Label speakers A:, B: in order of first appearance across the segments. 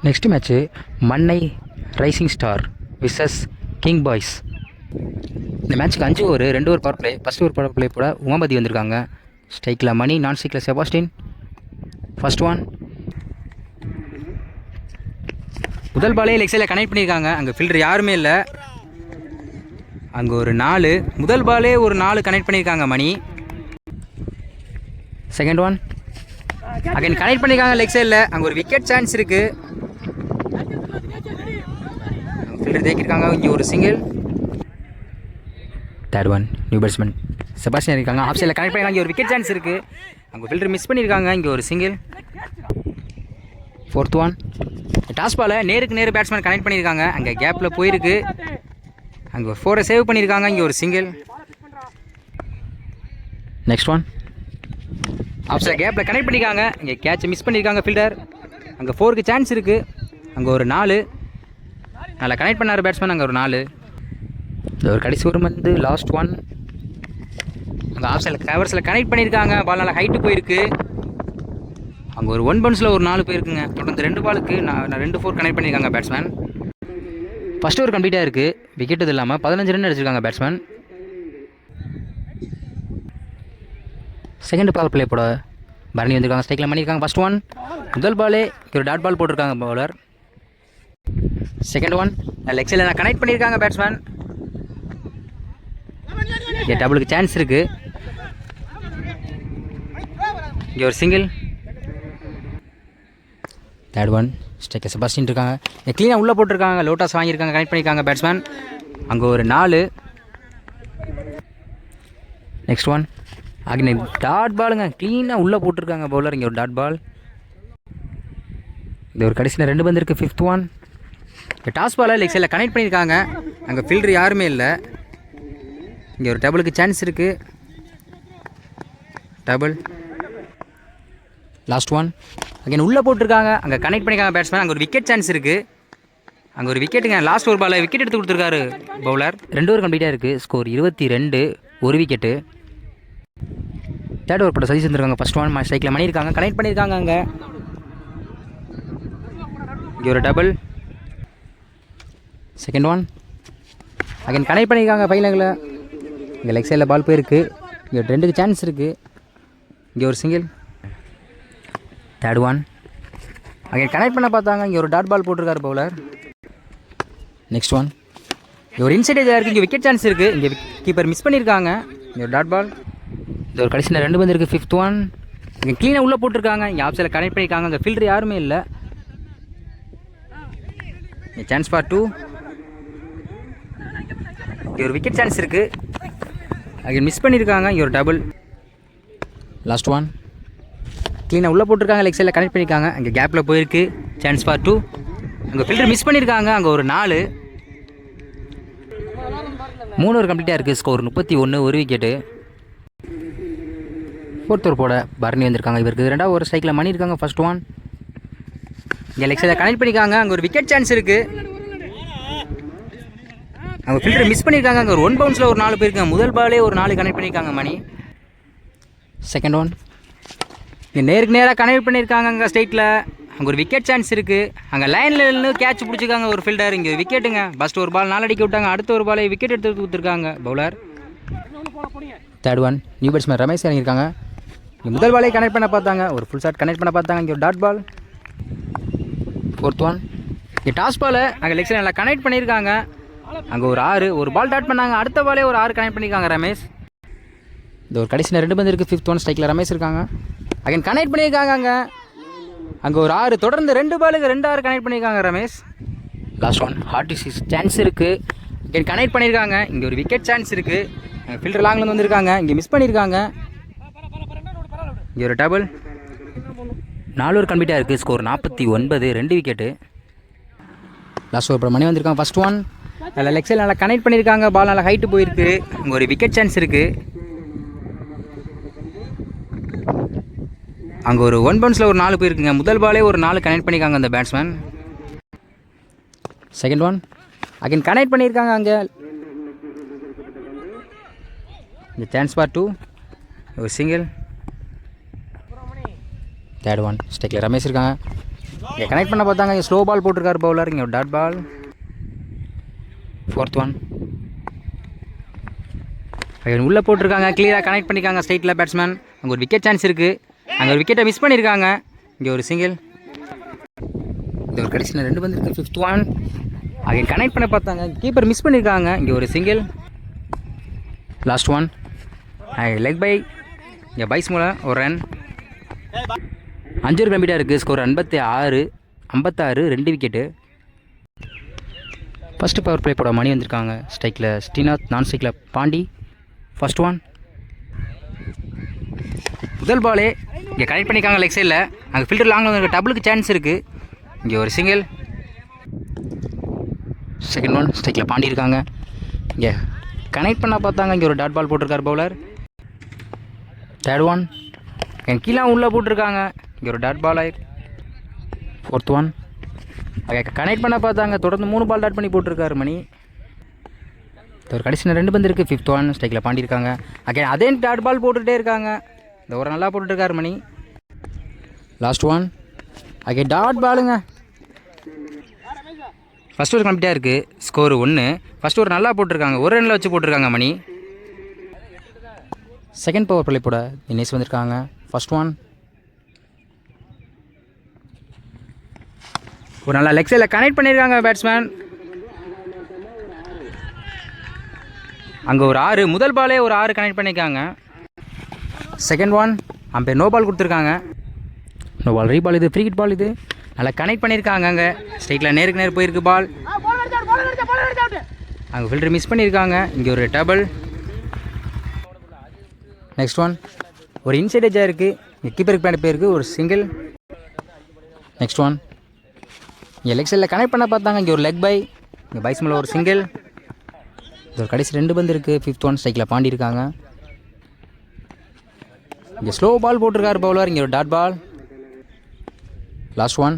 A: Next match Mannai rising star versus king boys. இந்த மேட்ச்சுக்கு 5 over 2 over power play. First over power play போட உமாபதி வந்திருக்காங்க. ஸ்ட்ரைக்கில் மணி, நான் ஸ்ட்ரைக்கில் செபாஸ்டின். ஃபர்ஸ்ட் ஒன் முதல் பாலே லெக் சைடில் கனெக்ட் பண்ணியிருக்காங்க. அங்கே ஃபீல்டர் யாருமே இல்லை. அங்கே ஒரு 4 முதல் பாலே ஒரு 4 கனெக்ட் பண்ணியிருக்காங்க Mani. Second one again connect பண்ணியிருக்காங்க லெக் சைடில். அங்கே ஒரு விக்கெட் சான்ஸ் இருக்குது. ஃபீல்டர் தேக்கியிருக்காங்க. இங்கே ஒரு single. Third one new batsman Sebastian இருக்காங்க. ஆஃப் சைடில் கனெக்ட் பண்ணியிருக்காங்க. இங்கே ஒரு விக்கெட் சான்ஸ் இருக்குது. அங்கே ஃபீல்டர் மிஸ் பண்ணியிருக்காங்க. இங்கே ஒரு சிங்கிள். ஃபோர்த் ஒன் டாஸ் பாலை நேருக்கு நேரு பேட்ஸ்மேன் கனெக்ட் பண்ணியிருக்காங்க. அங்கே கேப்பில் போயிருக்கு. அங்கே ஒரு 4 சேவ் பண்ணியிருக்காங்க. இங்கே ஒரு single. Next one off side கேப்பில் கனெக்ட் பண்ணியிருக்காங்க. இங்கே கேட்சை மிஸ் பண்ணியிருக்காங்க ஃபீல்டர். அங்கே 4க்கு சான்ஸ் இருக்குது. அங்கே ஒரு 4 நல்லா கனெக்ட் பண்ணார் பேட்ஸ்மேன். அங்கே ஒரு 4. ஒரு கடைசி ஓவர் வந்து லாஸ்ட் ஒன். அங்கே ஆஃப் சைடில் கவர்ஸில் கனெக்ட் பண்ணியிருக்காங்க. பால் நல்லா ஹைட்டு போயிருக்கு. அங்கே ஒரு 1 பவுன்ஸில் ஒரு 4 போயிருக்குங்க. தொடர்ந்து 2 பாலுக்கு நான் 2 4 கனெக்ட் பண்ணியிருக்காங்க பேட்ஸ்மேன். ஃபஸ்ட் ஓவர் கம்ப்ளீட்டாக இருக்குது. விக்கெட் இது இல்லாமல் 15 ரன் அடிச்சிருக்காங்க பேட்ஸ்மேன். செகண்ட் பவர் பிளே போட பரணி வந்திருக்காங்க. ஸ்ட்ரைக்கில் பண்ணியிருக்காங்க. ஃபஸ்ட் ஒன் முதல் பாலே ஒரு டாட் பால் போட்டிருக்காங்க பவுலர். செகண்ட் ஒன் லெக் சைடில் நான் கனெக்ட் பண்ணியிருக்காங்க பேட்ஸ்மேன். இங்கே டபுளுக்கு சான்ஸ் இருக்குது. இங்கே ஒரு single. Third one striker Sebastian இருக்காங்க. க்ளீனாக உள்ளே போட்டிருக்காங்க. லோட்டாஸ் வாங்கியிருக்காங்க. கனெக்ட் பண்ணியிருக்காங்க பேட்ஸ்மேன். அங்கே ஒரு 4. நெக்ஸ்ட் ஒன் அங்கே டாட் பாலுங்க. க்ளீனாக உள்ளே போட்டிருக்காங்க பவுலர். இங்கே ஒரு டாட் பால். இது ஒரு கடைசியில் 2 பந்து இருக்குது. ஃபிஃப்த் ஒன் டாஸ் பாலை லெக் சைடில் கனெக்ட் பண்ணியிருக்காங்க. அங்கே ஃபீல்டர் யாருமே இல்லை. இங்கே ஒரு டபுளுக்கு சான்ஸ் இருக்குது. டபுள். லாஸ்ட் ஒன் அங்கே உள்ளே போட்டிருக்காங்க. அங்கே கனெக்ட் பண்ணியிருக்காங்க பேட்ஸ்மேன். அங்கே ஒரு விக்கெட் சான்ஸ் இருக்குது. அங்கே ஒரு விக்கெட்டுங்க. லாஸ்ட் ஒரு பாலை விக்கெட் எடுத்து கொடுத்துருக்காரு பவுலர். 2 ஓவர் கம்ப்ளீட்டாக இருக்குது. Score 22, 1 wicket. தேர்ட் ஓவர் போட்ட சதீஷ் வந்துருக்காங்க. ஃபஸ்ட் ஒன் ஸ்ட்ரைக்கில் பண்ணியிருக்காங்க. கனெக்ட் பண்ணியிருக்காங்க. அங்கே இங்கே ஒரு double. Second one again connect பண்ணியிருக்காங்க ஃபைனலில். இங்கே லெக் சைடில் பால் போயிருக்கு. இங்கே 2க்கு சான்ஸ் இருக்குது. இங்கே ஒரு single. Third one again connect பண்ண பார்த்தாங்க. இங்கே ஒரு டாட் பால் போட்டிருக்காரு பவுலர். நெக்ஸ்ட் ஒன் இங்கே ஒரு இன்சைட் ஏஜாக இருக்குது. இங்கே விக்கெட் சான்ஸ் இருக்குது. இங்கே கீப்பர் மிஸ் பண்ணியிருக்காங்க. இங்கே ஒரு டாட் பால். இது ஒரு கடைசியில் 2 பந்து இருக்குது. ஃபிஃப்த் ஒன் இங்கே க்ளீனாக உள்ளே போட்டிருக்காங்க. இங்கே ஆஃப் சைடில் கனெக்ட் பண்ணியிருக்காங்க. அங்கே ஃபீல்டர் யாருமே இல்லை. இங்கே சான்ஸ் ஃபார் 2. இங்கே ஒரு விக்கெட் சான்ஸ் இருக்குது. அங்கே மிஸ் பண்ணியிருக்காங்க. இங்கே ஒரு டபுள். லாஸ்ட் ஒன் க்ளீனாக உள்ளே போட்டிருக்காங்க. லெக் சைடில் கனெக்ட் பண்ணியிருக்காங்க. அங்கே கேப்பில் போயிருக்கு. Chance for 2. அங்கே ஃபீல்டர் மிஸ் பண்ணியிருக்காங்க. அங்கே ஒரு 4. 3 ஓவர் கம்ப்ளீட்டாக இருக்குது. Score 31, 1 wicket. ஃபோர்த் ஓவர் போட பரணி வந்திருக்காங்க. இவருக்கு 2வது ஓவர் ஸ்ட்ரைக்கில் மணி இருக்காங்க. ஃபர்ஸ்ட் ஒன் இங்கே லெக் சைடில் கனெக்ட் பண்ணியிருக்காங்க. அங்கே ஒரு விக்கெட் சான்ஸ் இருக்குது. அவங்க ஃபீல்டர் மிஸ் பண்ணியிருக்காங்க. அங்கே ஒரு 1 பவுன்ஸில் ஒரு 4 போயிருக்காங்க. முதல் பாலே ஒரு 4 கனெக்ட் பண்ணியிருக்காங்க மணி. செகண்ட் ஒன் இங்கே நேருக்கு நேராக கனெக்ட் பண்ணியிருக்காங்க. அங்கே ஸ்ட்ரைட்டில் அங்கே ஒரு விக்கெட் சான்ஸ் இருக்குது. அங்கே லைனில் இருந்து கேட்ச் பிடிச்சிருக்காங்க ஒரு ஃபீல்டர். இங்கே விக்கெட்டுங்க. ஃபஸ்ட் ஒரு பால் 4 அடிக்க விட்டாங்க. அடுத்த ஒரு பாலை விக்கெட் எடுத்து கொடுத்துருக்காங்க bowler. Third one new batsman Ramesh இறங்கியிருக்காங்க. இங்கே முதல் பாலே கனெக்ட் பண்ண பார்த்தாங்க. ஒரு ஃபுல் ஷாட் கனெக்ட் பண்ண பார்த்தாங்க. இங்கே ஒரு டாட் பால். ஃபோர்த் ஒன் இங்கே டாஸ் பாலை அங்கே லெக் சைடில் நல்லா கனெக்ட் பண்ணியிருக்காங்க. அங்கே ஒரு 6 ஒரு பால் டாட் பண்ணாங்க. அடுத்த பாலே ஒரு 6 கனெக்ட் பண்ணியிருக்காங்க ரமேஷ். இது ஒரு கடைசியில் 2 பந்து இருக்குது. ஃபிஃப்த் ஒன் ஸ்ட்ரைக்கில் ரமேஷ் இருக்காங்க. அகைன் கனெக்ட் பண்ணியிருக்காங்க. அங்கே ஒரு 6 தொடர்ந்து 2 பாலுக்கு 2 6 கனெக்ட் பண்ணியிருக்காங்க Ramesh. Last one hard chance இருக்குது. அகைன் கனெக்ட் பண்ணியிருக்காங்க. இங்கே ஒரு விக்கெட் சான்ஸ் இருக்குது. ஃபீல்டர் லாங்லேருந்து வந்திருக்காங்க. இங்கே மிஸ் பண்ணியிருக்காங்க. இங்கே ஒரு டபுள். 4 ஓவர் கம்ப்ளீட்டாக இருக்குது. Score 49, 2 wicket. லாஸ்ட் ஓவர் மணி வந்திருக்காங்க. ஃபஸ்ட் ஒன் நல்லா லெக் சைடில் நல்லா கனெக்ட் பண்ணியிருக்காங்க. பால் நல்லா ஹைட்டு போயிருக்கு. அங்கே ஒரு விக்கெட் சான்ஸ் இருக்குது. அங்கே ஒரு 1 பவுன்ஸில் ஒரு 4 போயிருக்குங்க. முதல் பாலே ஒரு 4 கனெக்ட் பண்ணியிருக்காங்க அந்த batsman. Second one again connect பண்ணியிருக்காங்க. அங்கே இந்த சான்ஸ் ஃபார் 2 ஒரு சிங்கிள். தேர்ட் ஒன் ஸ்ட்ரைக்கில் ரமேஷ் இருக்காங்க. இங்கே கனெக்ட் பண்ண பார்த்தாங்க. இங்கே ஸ்லோ பால் போட்டிருக்காரு பவுலர். இங்கே ஒரு டாட் பால். 4th one. உள்ளே போட்டிருக்காங்க. கிளியராக கனெக்ட் பண்ணியிருக்காங்க ஸ்ட்ரைட்டில் பேட்ஸ்மேன். அங்கே ஒரு விக்கெட் சான்ஸ் இருக்குது. அங்கே ஒரு விக்கெட்டை மிஸ் பண்ணியிருக்காங்க. இங்கே ஒரு சிங்கிள். இது ஒரு கடைசியில் 2 பந்து இருக்குது. 5th one. அங்கே கனெக்ட் பண்ண பார்த்தாங்க. கீப்பர் மிஸ் பண்ணியிருக்காங்க. இங்கே ஒரு single. Last one. Leg by. இங்கே பைஸ் மூலம் ஒரு ரன். 5 கம்ப்ளீட்டாக இருக்குது. Score 56. 2 wicket. First power play போட மணி வந்திருக்காங்க. ஸ்ட்ரைக்கில் ஸ்ரீநாத், நான் ஸ்ட்ரைக்கில் பாண்டி. First one. முதல் பாலே இங்கே கனெக்ட் பண்ணியிருக்காங்க லெக் சைடில். அங்கே ஃபில்டர் லாங்கில் வந்து டபுளுக்கு சான்ஸ் இருக்குது. இங்கே ஒரு சிங்கிள். Second one. ஸ்ட்ரைக்கில் பாண்டி இருக்காங்க. இங்கே கனெக்ட் பண்ண பார்த்தாங்க. இங்கே ஒரு டாட் பால் போட்டிருக்கார் பவுலர். Third one. என் கீழே உள்ளே போட்டிருக்காங்க. இங்கே ஒரு டாட் பால் ஆயிருக்கு. 4th one. கனெக்ட் பண்ண பார்த்தாங்க. தொடர்ந்து 3 பால் டாட் பண்ணி போட்டிருக்காரு மணி. ஒரு கடைசியில் 2 பந்து இருக்குது. 5th one. ஸ்ட்ரைக்கில் பாண்டி இருக்காங்க. அதே டாட் பால் போட்டுகிட்டே இருக்காங்க. இந்த ஒரு நல்லா போட்டுருக்காரு மணி. Last one. டாட் பாலுங்க. ஃபஸ்ட் ஒரு கம்ப்ளீட்டாக இருக்குது. ஸ்கோர் 1. ஃபஸ்ட் ஒரு நல்லா போட்டிருக்காங்க. ஒரு ரனில் வச்சு போட்டிருக்காங்க மணி. செகண்ட் பவர் பிளே போட தினேஷ் வந்திருக்காங்க. First one. ஒரு நல்லா லெக் சைடில் கனெக்ட் பண்ணியிருக்காங்க பேட்ஸ்மேன். அங்கே ஒரு 6. முதல் பாலே ஒரு 6 கனெக்ட் பண்ணியிருக்காங்க. Second one. Umpire no ball கொடுத்துருக்காங்க. No ball. ரீபால். இது ஃப்ரீ ஹிட் பால். இது நல்லா கனெக்ட் பண்ணியிருக்காங்க. அங்கே ஸ்ட்ரைட்டில் நேருக்கு நேர் போயிருக்கு பால். அங்கே ஃபில்டர் மிஸ் பண்ணியிருக்காங்க. இங்கே ஒரு டபுள். Next one. ஒரு இன்சைட் எஜ்ஜாக இருக்குது. இங்கே கீப்பருக்கு பின்னாடி போயிருக்கு. ஒரு சிங்கிள். Next one. இங்கே லெக் சைடில் கனெக்ட் பண்ண பார்த்தாங்க. இங்கே ஒரு லெக் பை. இங்கே பைஸ் மேலே ஒரு சிங்கிள். இது ஒரு கடைசி 2 பந்து இருக்குது. 5th one. ஸ்ட்ரைக்கில் பாண்டி இருக்காங்க. இங்கே ஸ்லோ பால் போட்டிருக்காரு பவுலர். இங்கே ஒரு டாட் பால். Last one.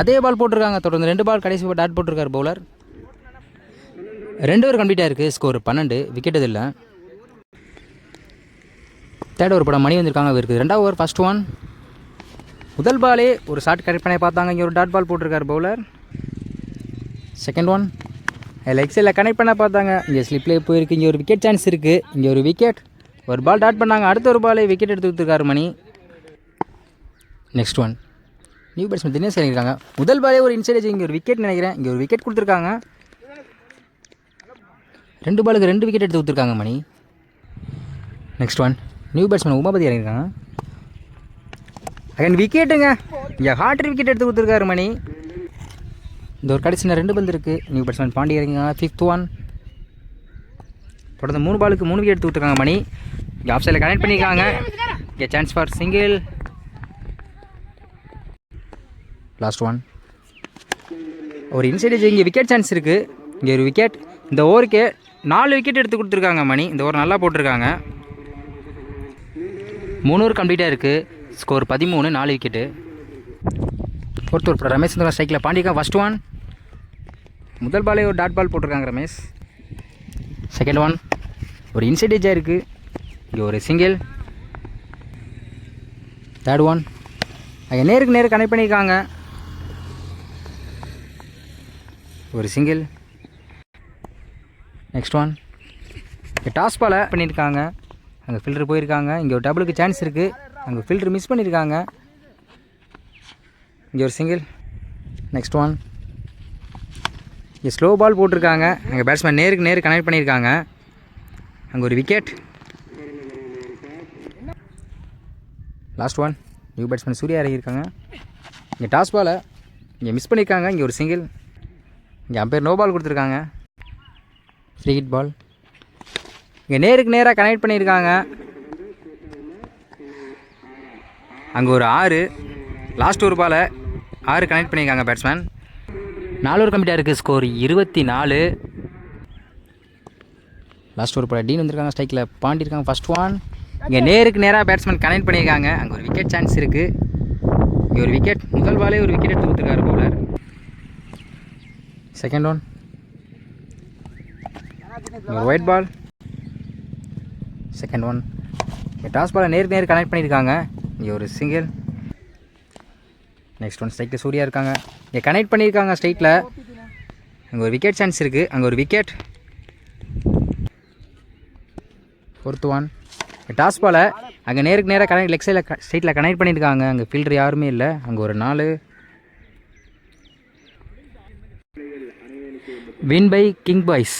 A: அதே பால் போட்டிருக்காங்க. தொடர்ந்து 2 பால் கடைசி டாட் போட்டிருக்காரு பவுலர். 2 ஓவர் கம்ப்ளீட்டாக இருக்குது. ஸ்கோர் 12. விக்கெட் இது இல்லை. தேர்ட் ஓவர் படம் மணி வந்திருக்காங்க. இருக்குது 2வது ஓவர். First one. முதல் பாலே ஒரு ஷார்ட் கரெக்ட் பண்ணி பார்த்தாங்க. இங்கே ஒரு டாட் பால் போட்டிருக்காரு பவுலர். Second one. லெக் சைடில் கனெக்ட் பண்ண பார்த்தாங்க. இங்கே ஸ்லிப்லேயே போயிருக்கு. இங்கே ஒரு விக்கெட் சான்ஸ் இருக்குது. இங்கே ஒரு விக்கெட். ஒரு பால் டாட் பண்ணாங்க. அடுத்த ஒரு பாலே விக்கெட் எடுத்து கொடுத்துருக்காரு Mani. Next one. New batsman Dinesh இறங்கியிருக்காங்க. முதல் பாலே ஒரு இன்சைட். இங்கே ஒரு விக்கெட் நினைக்கிறேன். இங்கே ஒரு விக்கெட் கொடுத்துருக்காங்க. 2 பாலுக்கு 2 விக்கெட் எடுத்து கொடுத்துருக்காங்க Mani. Next one. New batsman Umapathi இறங்கியிருக்காங்க. விக்கெட்டுங்க. இங்கே ஹார்ட் விக்கெட் எடுத்து கொடுத்துருக்காரு மணி. இந்த ஒரு கடைசியில் 2 பந்து இருக்குது. நியூ பேட்ஸ்மேன் பாண்டி இறங்கியிருக்காங்க. 5th one. தொடர்ந்து 3 பாலுக்கு 3 விக்கெட் எடுத்து கொடுத்துருக்காங்க மணி. இங்கே ஆஃப் சைடில் கனெக்ட் பண்ணியிருக்காங்க. இங்கே chance for single. Last one. ஒரு இன்சைட் இங்கே விக்கெட் சான்ஸ் இருக்குது. இங்கே ஒரு விக்கெட். இந்த ஓவருக்கு 4 விக்கெட் எடுத்து கொடுத்துருக்காங்க மணி. இந்த ஓவர் நல்லா போட்டிருக்காங்க. 3 ஓவர் கம்ப்ளீட்டாக இருக்குது. Score 13. 4 wicket. 4th over Ramesh ஸ்ட்ரைக்கில் பாண்டிக்கா. First one. முதல் பாலே ஒரு டாட் பால் போட்டிருக்காங்க ரமேஷ். Second one. ஒரு இன்சைட் எஜ்ஜாக இருக்குது. இங்கே ஒரு சிங்கிள். Third one. அங்கே நேருக்கு நேரு கனெக்ட் பண்ணியிருக்காங்க. ஒரு சிங்கிள். Next one. இங்கே டாஸ் பாலை பண்ணியிருக்காங்க. அங்கே ஃபில்டர் போயிருக்காங்க. இங்கே ஒரு டபுளுக்கு சான்ஸ் இருக்குது. அங்கே ஃபில்டர் மிஸ் பண்ணியிருக்காங்க. இங்கே ஒரு சிங்கிள். Next one. இங்கே ஸ்லோ பால் போட்டிருக்காங்க. அங்கே பேட்ஸ்மேன் நேருக்கு நேரு கனெக்ட் பண்ணியிருக்காங்க. அங்கே ஒரு wicket. Last one. New batsman Surya இறங்கியிருக்காங்க. இங்கே டாஸ் பாலை இங்கே மிஸ் பண்ணியிருக்காங்க. இங்கே ஒரு சிங்கிள். இங்கே அம்பேர் நோ பால் கொடுத்துருக்காங்க. Free hit ball. இங்கே நேருக்கு நேராக கனெக்ட் பண்ணியிருக்காங்க. அங்கே ஒரு 6. லாஸ்ட் ஒரு பாலை 6 கனெக்ட் பண்ணியிருக்காங்க பேட்ஸ்மேன். 4 ஓவர் கம்ப்ளீட்டாக இருக்குது. ஸ்கோர் 24. லாஸ்ட் ஒரு பால் டீன் வந்திருக்காங்க. ஸ்ட்ரைக்கில் பாண்டி இருக்காங்க. First one. இங்கே நேருக்கு நேராக பேட்ஸ்மேன் கனெக்ட் பண்ணியிருக்காங்க. அங்கே ஒரு விக்கெட் சான்ஸ் இருக்குது. இங்கே ஒரு விக்கெட். முதல் பாலே ஒரு விக்கெட் எடுத்து கொடுத்துருக்காரு பவுலர். Second one. ஒரு ஒயிட் பால். Second one. இங்கே டாஸ் பாலை நேருக்கு நேர் கனெக்ட் பண்ணியிருக்காங்க. இங்கே ஒரு சிங்கிள். நெக்ஸ்ட் ஒன் ஸ்ட்ரைக்கில் சூர்யா இருக்காங்க. இங்கே கனெக்ட் பண்ணியிருக்காங்க ஸ்ட்ரைட்டில். அங்கே ஒரு விக்கெட் சான்ஸ் இருக்குது. அங்கே ஒரு விக்கெட். 4th ஒன் டாஸ் பால். அங்கே நேருக்கு நேராக கனெக்ட் லெக் சைடில் ஸ்ட்ரைட்டில் கனெக்ட் பண்ணியிருக்காங்க. அங்கே ஃபீல்டர் யாருமே இல்லை. அங்கே ஒரு 4. Win by king boys.